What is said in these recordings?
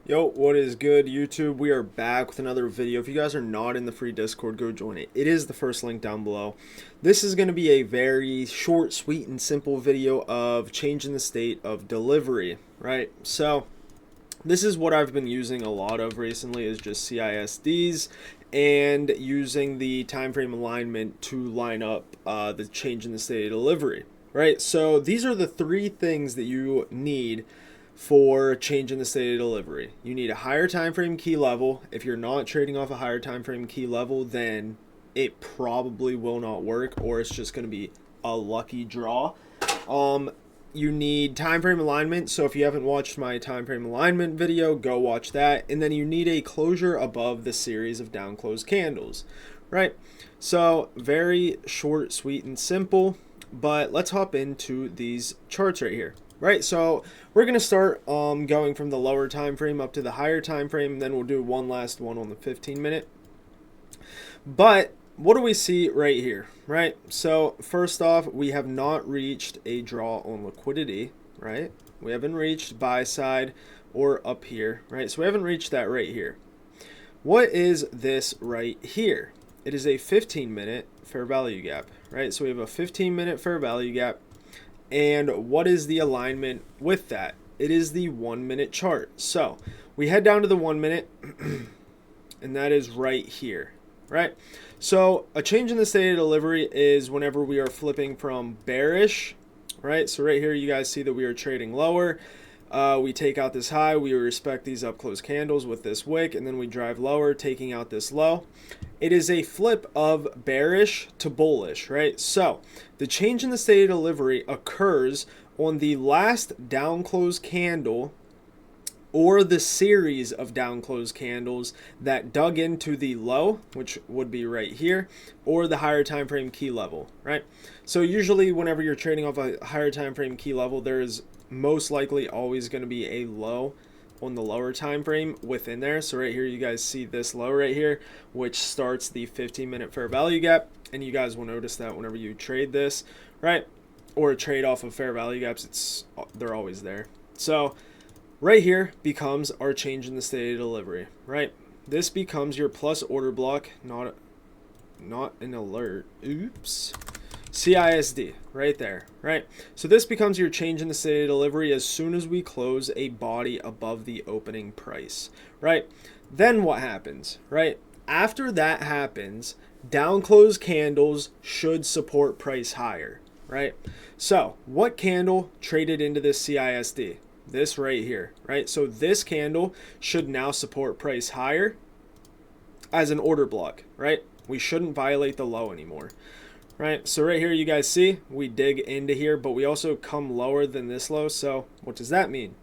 Yo, what is good, YouTube? We are back with another video. If you guys are not in the free Discord, go join it. It is the first link down below. This is going to be a very short, sweet, and simple video of changing the state of delivery, right? So, this is what I've been using a lot of recently is just CISDs and using the time frame alignment to line up the change in the state of delivery, right? So, these are the three things that you need for changing the state of delivery. You need a higher time frame key level. If you're not trading off a higher time frame key level, then it probably will not work, or it's just going to be a lucky draw. You need time frame alignment. So if you haven't watched my time frame alignment video, go watch that. And then you need a closure above the series of down close candles, right? So very short, sweet, and simple. But let's hop into these charts right here. Right, so we're going to start going from the lower time frame up to the higher time frame, and then we'll do one last one on the 15-minute. But what do we see right here, right? So first off, we have not reached a draw on liquidity, right? We haven't reached buy side or up here, right? So we haven't reached that right here. What is this right here? It is a 15-minute fair value gap, right? So we have a 15-minute fair value gap. And what is the alignment with that? It is the 1 minute chart. So we head down to the 1 minute, and that is right here, right? So a change in the state of delivery is whenever we are flipping from bearish, right? So right here, you guys see that we are trading lower. We take out this high, we respect these up close candles with this wick, and then we drive lower, taking out this low. It is a flip of bearish to bullish, right? So the change in the state of delivery occurs on the last down close candle or the series of down close candles that dug into the low, which would be right here, or the higher time frame key level, right? So usually whenever you're trading off a higher time frame key level, there is most likely always going to be a low on the lower time frame within there. So right here you guys see this low right here, which starts the 15-minute fair value gap, and you guys will notice that whenever you trade this, right, or trade off of fair value gaps, they're always there. So right here becomes our change in the state of delivery, right? This becomes your plus order block, not an alert. Oops. CISD right there, right? So this becomes your change in the state of delivery as soon as we close a body above the opening price, right? Then what happens, right? After that happens, down close candles should support price higher, right? So what candle traded into this CISD? This right here, right? So this candle should now support price higher as an order block, right? We shouldn't violate the low anymore. Right, so right here you guys see we dig into here, but we also come lower than this low. So what does that mean?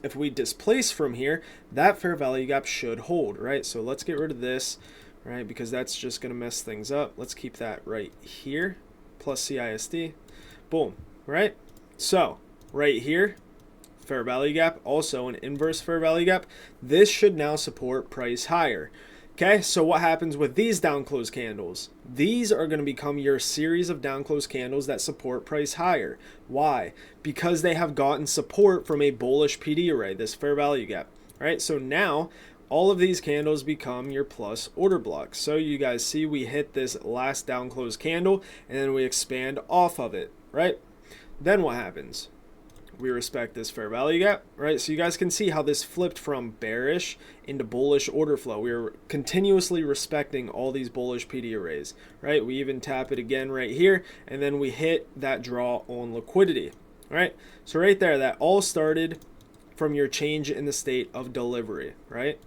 If we displace from here, that fair value gap should hold, right? So let's get rid of this, right, because that's just going to mess things up. Let's keep that right here, plus CISD. Boom, right? So right here, fair value gap, also an inverse fair value gap. This should now support price higher. Okay, so what happens with these down close candles? These are going to become your series of down close candles that support price higher. Why? Because they have gotten support from a bullish PD array, this fair value gap. Right, so now all of these candles become your plus order blocks. So you guys see we hit this last down close candle and then we expand off of it, right? Then what happens? We respect this fair value gap, right? So you guys can see how this flipped from bearish into bullish order flow. We are continuously respecting all these bullish PD arrays, right? We even tap it again right here, and then we hit that draw on liquidity, right? So right there, that all started from your change in the state of delivery, right?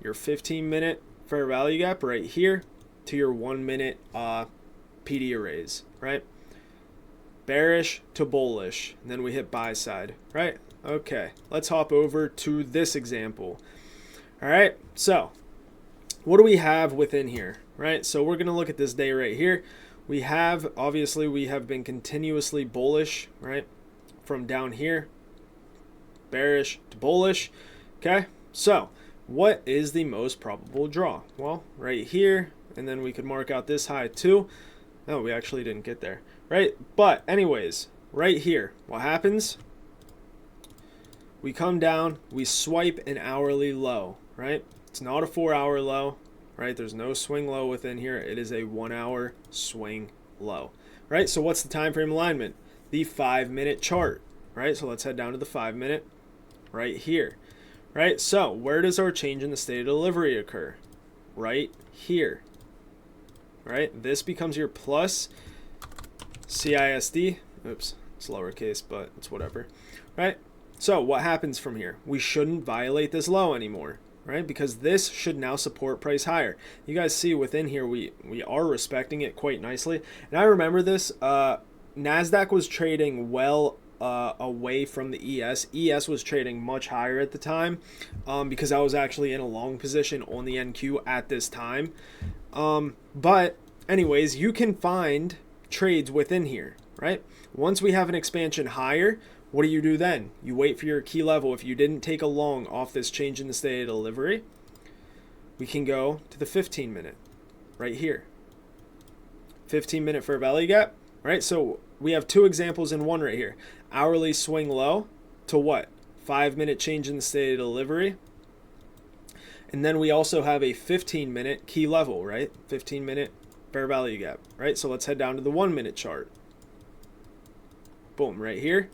Your 15-minute fair value gap right here to your 1 minute PD arrays, right? Bearish to bullish, and then we hit buy side, right? Okay, let's hop over to this example. All right, so what do we have within here, right? So we're going to look at this day right here. We have, obviously, we have been continuously bullish, right? From down here, bearish to bullish. Okay, so what is the most probable draw? Well, right here, and then we could mark out this high too. No, we actually didn't get there, right? But anyways, right here, what happens? we come down, we swipe an hourly low, right? It's not a 4-hour low, right? There's no swing low within here. It is a 1-hour swing low, right? So what's the time frame alignment? The 5-minute chart, right? So let's head down to the 5-minute right here, right? So where does our change in the state of delivery occur? Right here, right? This becomes your plus CISD. Oops, it's lowercase, but it's whatever, right? So what happens from here? We shouldn't violate this low anymore, right? Because this should now support price higher. You guys see within here, we are respecting it quite nicely. And I remember this, NASDAQ was trading well away from the ES. ES was trading much higher at the time because I was actually in a long position on the NQ at this time. But anyways, you can find trades within here, right? Once we have an expansion higher, what do you do then? You wait for your key level. If you didn't take a long off this change in the state of delivery, we can go to the 15-minute right here. 15-minute fair value gap, right? So we have two examples in one right here. Hourly swing low to what? 5-minute change in the state of delivery. And then we also have a 15-minute key level, right? 15-minute fair value gap, right? So let's head down to the 1-minute chart. Boom, right here.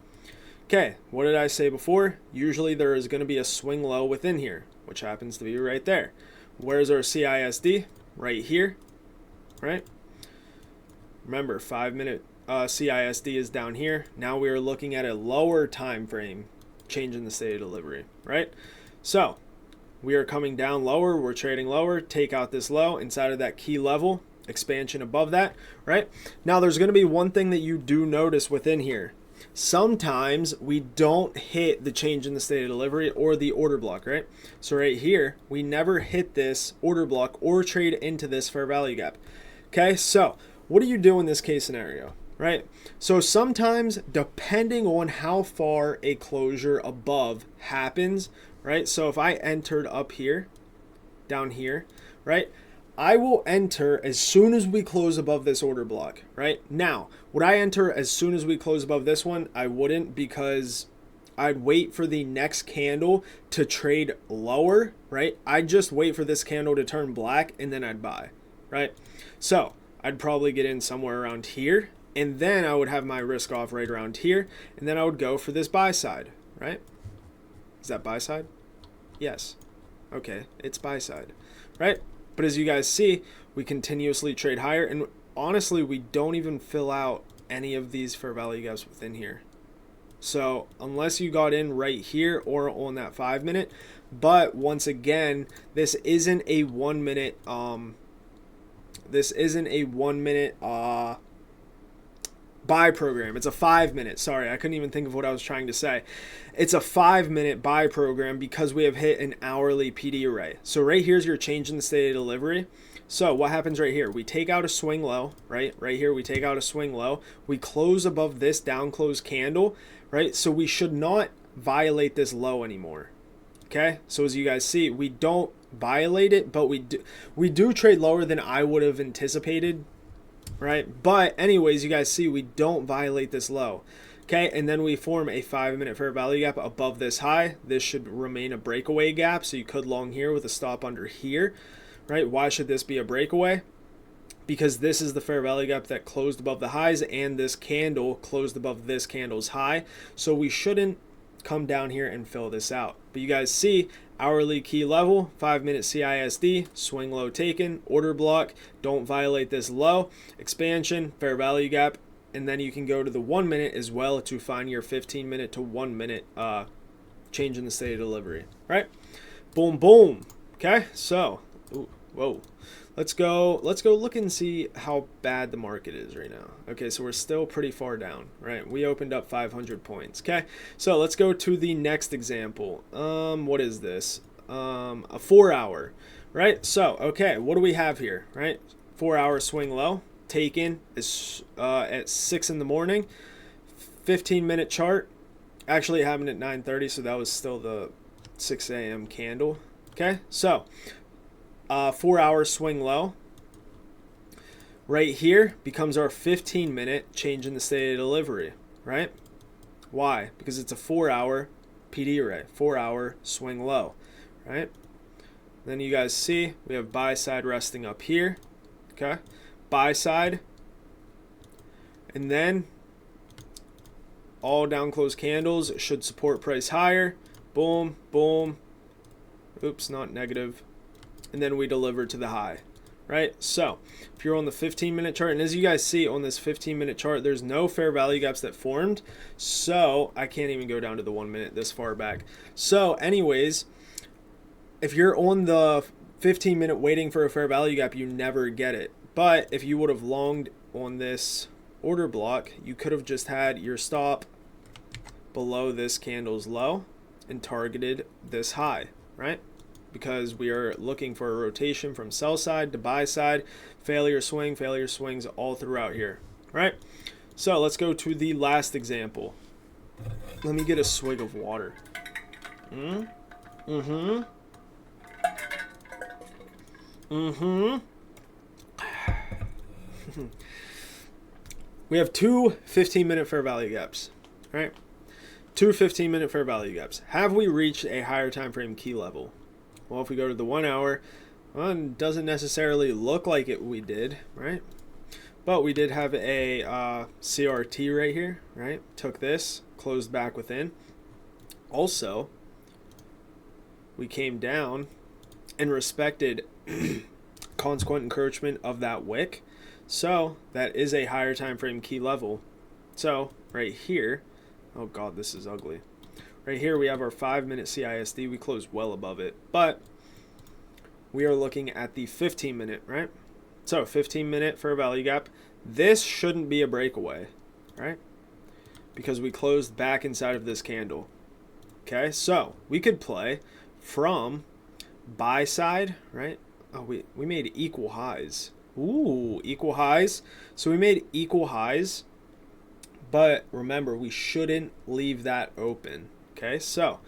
Okay, what did I say before? Usually there is going to be a swing low within here, which happens to be right there. Where's our CISD? Right here, right? Remember, 5-minute CISD is down here. Now we are looking at a lower time frame change in the state of delivery, right? So we are coming down lower. We're trading lower. Take out this low inside of that key level. Expansion above that, right? Now there's going to be one thing that you do notice within here. Sometimes we don't hit the change in the state of delivery or the order block, right? So right here, we never hit this order block or trade into this fair value gap. Okay, so what do you do in this case scenario, right? So sometimes, depending on how far a closure above happens, right? So if I entered up here, down here, right? I will enter as soon as we close above this order block, right? Now, would I enter as soon as we close above this one? I wouldn't, because I'd wait for the next candle to trade lower, right? I'd just wait for this candle to turn black and then I'd buy, right? So I'd probably get in somewhere around here, and then I would have my risk off right around here, and then I would go for this buy side, right? Is that buy side? Yes. Okay, it's buy side, right? But as you guys see, we continuously trade higher, and honestly, we don't even fill out any of these fair value gaps within here. So unless you got in right here or on that 5-minute, but once again, this isn't a 1-minute buy program. It's a 5-minute. Sorry, I couldn't even think of what I was trying to say. It's a 5-minute buy program because we have hit an hourly PD array. So right here's your change in the state of delivery. So what happens right here? We take out a swing low, right? Right here we take out a swing low. We close above this down close candle, right? So we should not violate this low anymore. Okay? So as you guys see, we don't violate it, but we do trade lower than I would have anticipated, right? But anyways, you guys see we don't violate this low. Okay, and then we form a 5-minute fair value gap above this high. This should remain a breakaway gap, so you could long here with a stop under here, right? Why should this be a breakaway? Because this is the fair value gap that closed above the highs, and this candle closed above this candle's high, so we shouldn't come down here and fill this out. But you guys see hourly key level, 5-minute CISD, swing low taken, order block, don't violate this low, expansion, fair value gap, and then you can go to the 1-minute as well to find your 15-minute to 1-minute change in the state of delivery, right? Boom, boom. Okay, so, ooh, whoa. Let's go look and see how bad the market is right now. Okay, so we're still pretty far down, right? We opened up 500 points. Okay, so let's go to the next example. What is this? A 4-hour, right? So, okay, what do we have here, right? 4-hour swing low, taken is at 6 in the morning. 15-minute chart. Actually, it happened at 9:30, so that was still the 6 a.m. candle. Okay, so 4-hour swing low right here becomes our 15-minute change in the state of delivery, right? Why? Because it's a 4-hour PD array, 4-hour swing low, right? Then you guys see we have buy side resting up here, okay? Buy side, and then all down close candles should support price higher. Boom, boom. Oops, not negative. And then we deliver to the high, right? So if you're on the 15-minute chart, and as you guys see on this 15-minute chart, there's no fair value gaps that formed. So I can't even go down to the 1 minute this far back. So anyways, if you're on the 15-minute waiting for a fair value gap, you never get it. But if you would have longed on this order block, you could have just had your stop below this candle's low and targeted this high, right? Because we are looking for a rotation from sell side to buy side, failure swings all throughout here, right? So let's go to the last example. Let me get a swig of water. We have two 15-minute fair value gaps, right? Two 15-minute fair value gaps. Have we reached a higher time frame key level? Well, if we go to the 1 hour, well, it doesn't necessarily look like we did, right? But we did have a CRT right here, right? Took this, closed back within. Also, we came down and respected consequent encroachment of that wick. So that is a higher time frame key level. So right here, oh God, this is ugly. Right here we have our 5-minute CISD. We closed well above it, but we are looking at the 15-minute, right? So 15-minute fair value gap. This shouldn't be a breakaway, right? Because we closed back inside of this candle. Okay, so we could play from buy side, right? Oh, we made equal highs. Ooh, equal highs. So we made equal highs, but remember, we shouldn't leave that open. Okay, so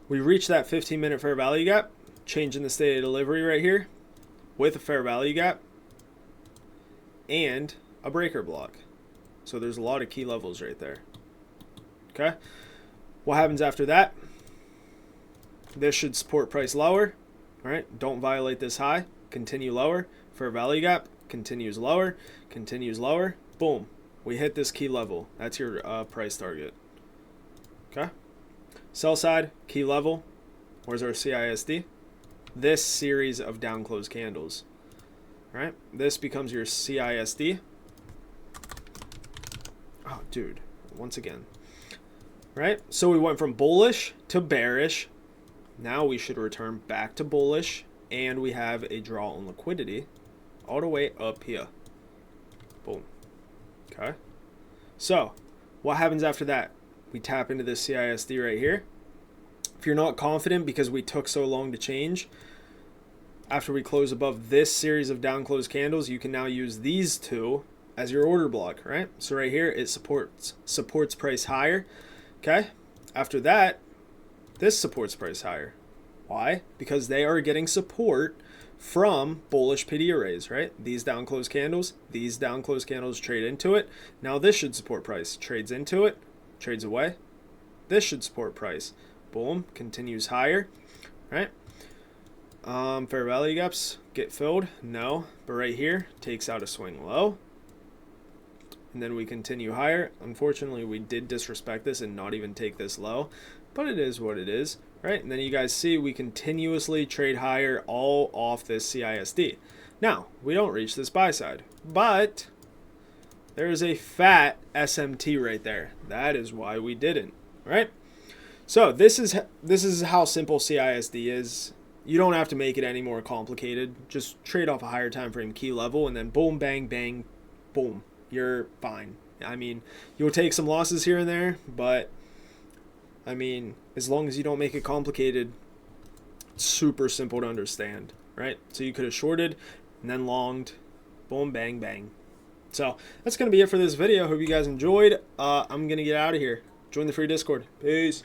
we reached that 15-minute fair value gap, changing the state of delivery right here with a fair value gap and a breaker block. So there's a lot of key levels right there. Okay, what happens after that? This should support price lower. All right, don't violate this high. Continue lower. Fair value gap continues lower. Continues lower. Boom. We hit this key level. That's your price target. Okay. Sell side, key level. Where's our CISD? This series of down close candles. All right. This becomes your CISD. Oh, dude. Once again. Right. So we went from bullish to bearish. Now we should return back to bullish, and we have a draw on liquidity all the way up here. Boom. Okay. So what happens after that? We tap into this CISD right here. If you're not confident because we took so long to change, after we close above this series of down close candles, you can now use these two as your order block, right? So right here, it supports price higher. Okay. After that, this supports price higher. Why? Because they are getting support from bullish PD arrays, right? These down close candles trade into it. Now this should support price. Trades into it, trades away. This should support price. Boom, continues higher, right? Fair value gaps get filled? No, but right here takes out a swing low. And then we continue higher. Unfortunately, we did disrespect this and not even take this low, but it is what it is, right? And then you guys see we continuously trade higher all off this CISD. Now, we don't reach this buy side, but there is a fat SMT right there. That is why we didn't, right? So this is how simple CISD is. You don't have to make it any more complicated. Just trade off a higher time frame key level, and then boom, bang, bang, boom. You're fine. I mean, you'll take some losses here and there, but I mean, as long as you don't make it complicated, it's super simple to understand, right? So you could have shorted and then longed, boom, bang, bang. So that's going to be it for this video. Hope you guys enjoyed. I'm going to get out of here. Join the free Discord. Peace.